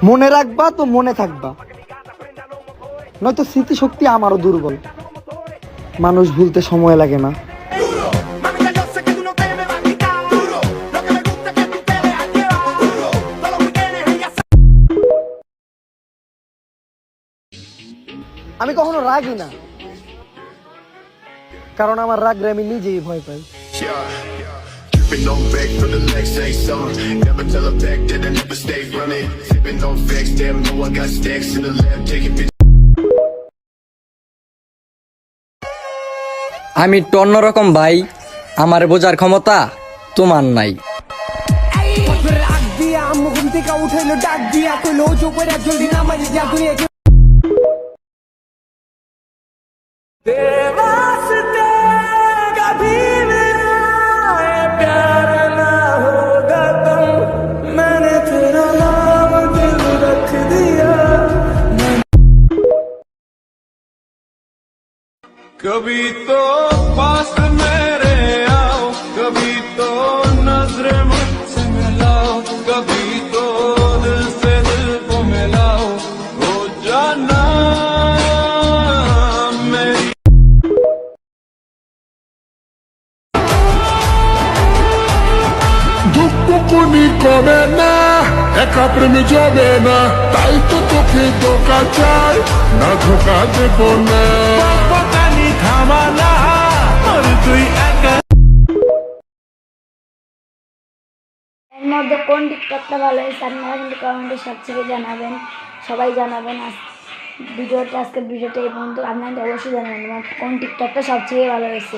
মনে রাখবা তো মনে থাকবা, নয়তো স্মৃতিশক্তি আমারও দুর্বল। মানুষ ভুলতে সময় লাগে না। আমি কখনো রাগি না, কারণ আমার রাগরে আমি নিজেই ভয় পাই। Tripping on vex for the next say song. Never tell a back that I never stay running. Sipping on vex, damn, know I got stacks in the lab taking pictures. আমি একটু অন্যরকম ভাই, আমার বোঝার ক্ষমতা তোমার নাই। कभी तो पास मेरे आओ, कभी तो नजरें मुझसे मिलाओ, कभी तो दिल से दिल को मिलाओ, हो जाना मेरी। দুঃখনি করে না, একা প্রেমে যাবে না, তাই তো তোকে ধোকা চাই না, ধোকা দেব না। এর মধ্যে কোন টিকটকটা ভালো হয়েছে আপনারা কিন্তু কমেন্টে সবথেকে জানাবেন, সবাই জানাবেন। আজকের ভিডিওটা এই পর্যন্ত। আপনারা অবশ্যই জানাবেন কোন টিকটকটা সবথেকে ভালো হয়েছে।